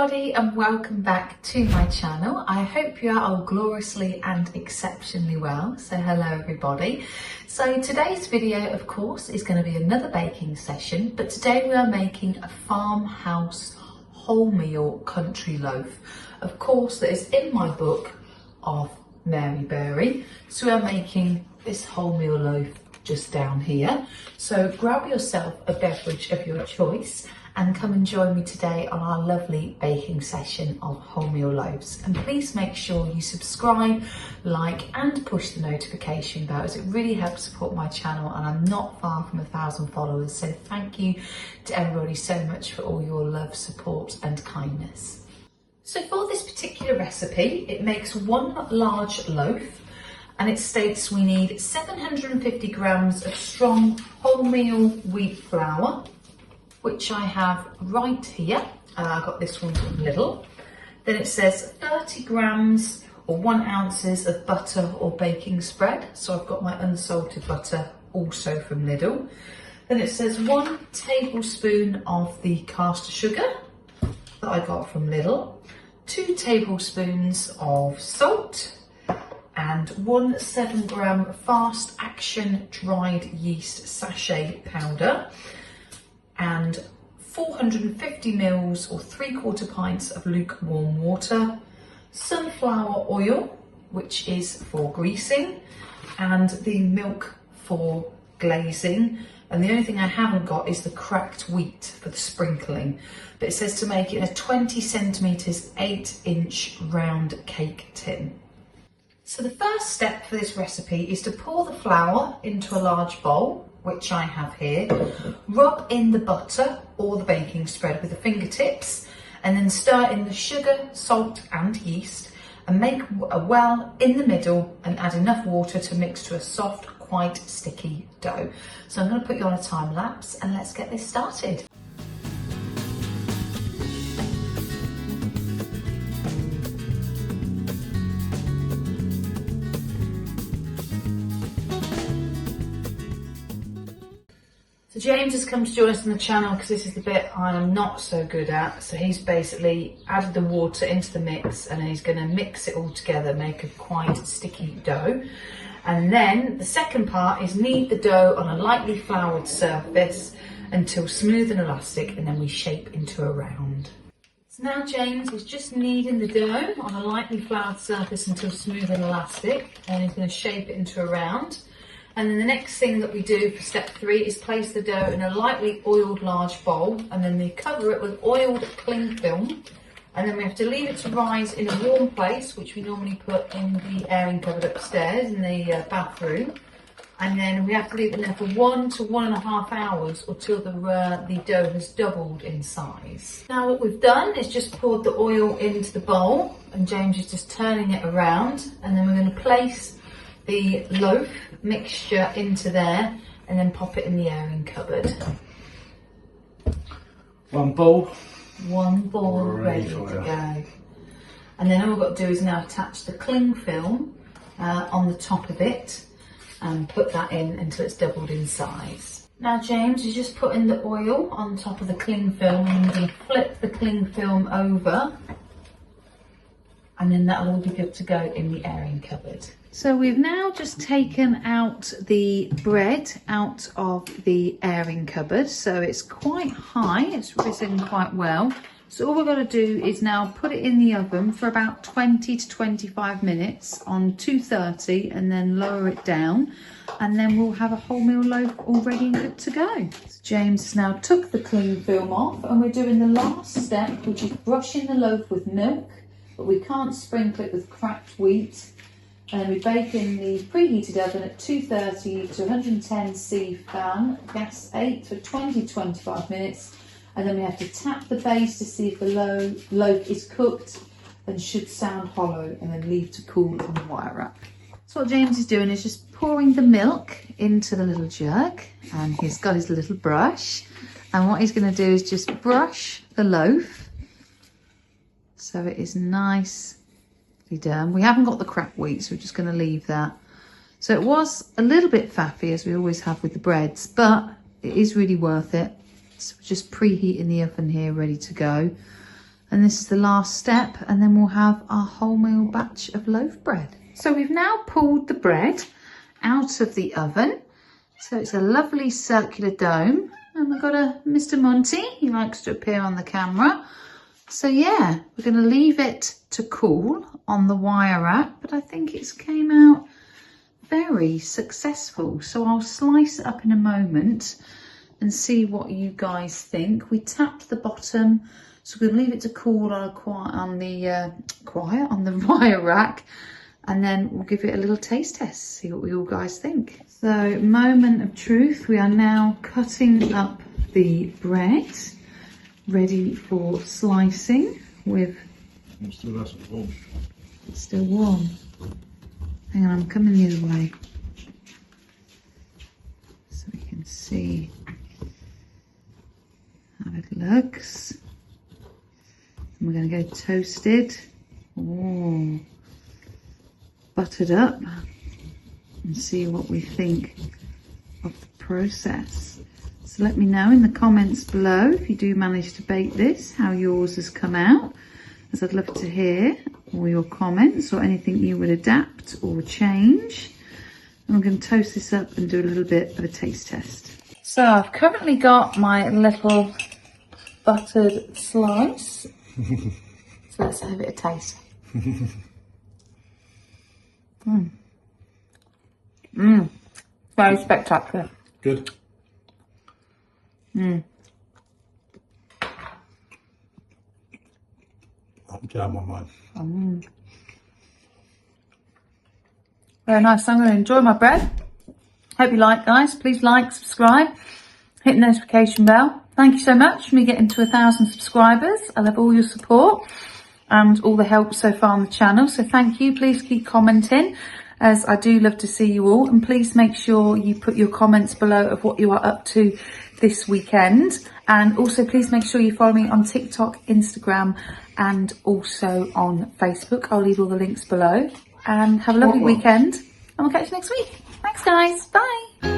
everybody and welcome back to my channel. I hope you are all gloriously and exceptionally well. So hello everybody. So today's video of course is going to be another baking session, but today we are making a farmhouse wholemeal country loaf. Of course that is in my book of Mary Berry. So we are making this wholemeal loaf just down here. So grab yourself a beverage of your choice and come and join me today on our lovely baking session of wholemeal loaves. And please make sure you subscribe, like and push the notification bell as it really helps support my channel, and I'm not far from 1,000 followers. So thank you to everybody so much for all your love, support and kindness. So for this particular recipe, it makes one large loaf and it states we need 750 grams of strong wholemeal wheat flour, which I have right here. I got this one from Lidl. Then it says 30 grams or 1 ounces of butter or baking spread. So I've got my unsalted butter also from Lidl. Then it says 1 tablespoon of the caster sugar that I got from Lidl, 2 tablespoons of salt, and 1 7-gram fast action dried yeast sachet powder, and 450 mils or 3/4 pints of lukewarm water, sunflower oil, which is for greasing, and the milk for glazing. And the only thing I haven't got is the cracked wheat for the sprinkling. But it says to make it in a 20 centimetres 8-inch round cake tin. So the first step for this recipe is to pour the flour into a large bowl, which I have here. Rub in the butter or the baking spread with the fingertips, and then stir in the sugar, salt and yeast, and make a well in the middle and add enough water to mix to a soft, quite sticky dough. So I'm going to put you on a time lapse and let's get this started. So James has come to join us on the channel because this is the bit I am not so good at. So he's basically added the water into the mix and he's going to mix it all together, make a quite sticky dough. And then the second part is knead the dough on a lightly floured surface until smooth and elastic, and then we shape into a round. So now James is just kneading the dough on a lightly floured surface until smooth and elastic, and he's going to shape it into a round. And then the next thing that we do for step 3 is place the dough in a lightly oiled large bowl, and then we cover it with oiled cling film. And then we have to leave it to rise in a warm place, which we normally put in the airing cupboard upstairs in the bathroom. And then we have to leave it there for 1 to 1.5 hours until the dough has doubled in size. Now what we've done is just poured the oil into the bowl, and James is just turning it around. And then we're going to place the loaf mixture into there and then pop it in the airing cupboard. One bowl ready to go. And then all we've got to do is now attach the cling film on the top of it and put that in until it's doubled in size. Now James is just putting the oil on top of the cling film, and we're going to flip the cling film over, and then that'll all be good to go in the airing cupboard. So we've now just taken out the bread out of the airing cupboard. So it's quite high, it's risen quite well. So all we've got to do is now put it in the oven for about 20 to 25 minutes on 230, and then lower it down. And then we'll have a wholemeal loaf all ready and good to go. So James has now took the cling film off, and we're doing the last step, which is brushing the loaf with milk, but we can't sprinkle it with cracked wheat. And then we bake in the preheated oven at 230 to 110C fan, gas 8 for 20 to 25 minutes. And then we have to tap the base to see if the loaf is cooked and should sound hollow, and then leave to cool in the wire wrap. So what James is doing is just pouring the milk into the little jug, and he's got his little brush. And what he's going to do is just brush the loaf so it is nice done. We haven't got the cracked wheat, so we're just going to leave that. So it was a little bit faffy, as we always have with the breads, but it is really worth it. So we're just preheating the oven here, ready to go. And this is the last step, and then we'll have our wholemeal batch of loaf bread. So we've now pulled the bread out of the oven. So it's a lovely circular dome. And we've got a Mr. Monty, he likes to appear on the camera. So yeah, we're going to leave it to cool on the wire rack, but I think it's came out very successful. So I'll slice it up in a moment and see what you guys think. We tapped the bottom, so we're going to leave it to cool on the wire rack, and then we'll give it a little taste test, see what you guys think. So moment of truth, we are now cutting up the bread, ready for slicing with... It's still nice and warm. It's still warm. Hang on, I'm coming the other way so we can see how it looks. And we're going to go toasted, oh, buttered up, and see what we think of the process. So let me know in the comments below if you do manage to bake this, how yours has come out, as I'd love to hear all your comments or anything you would adapt or change. And I'm going to toast this up and do a little bit of a taste test. So I've currently got my little buttered slice. So let's have it a taste. Very spectacular. Good. Jam on mine. Very nice. I'm going to enjoy my bread. Hope you like, guys. Please like, subscribe, hit the notification bell. Thank you so much for me getting to 1,000 subscribers. I love all your support and all the help so far on the channel. So thank you. Please keep commenting, as I do love to see you all. And please make sure you put your comments below of what you are up to this weekend. And also please make sure you follow me on TikTok, Instagram, and also on Facebook. I'll leave all the links below. And have a lovely weekend. And we'll catch you next week. Thanks, guys. Bye.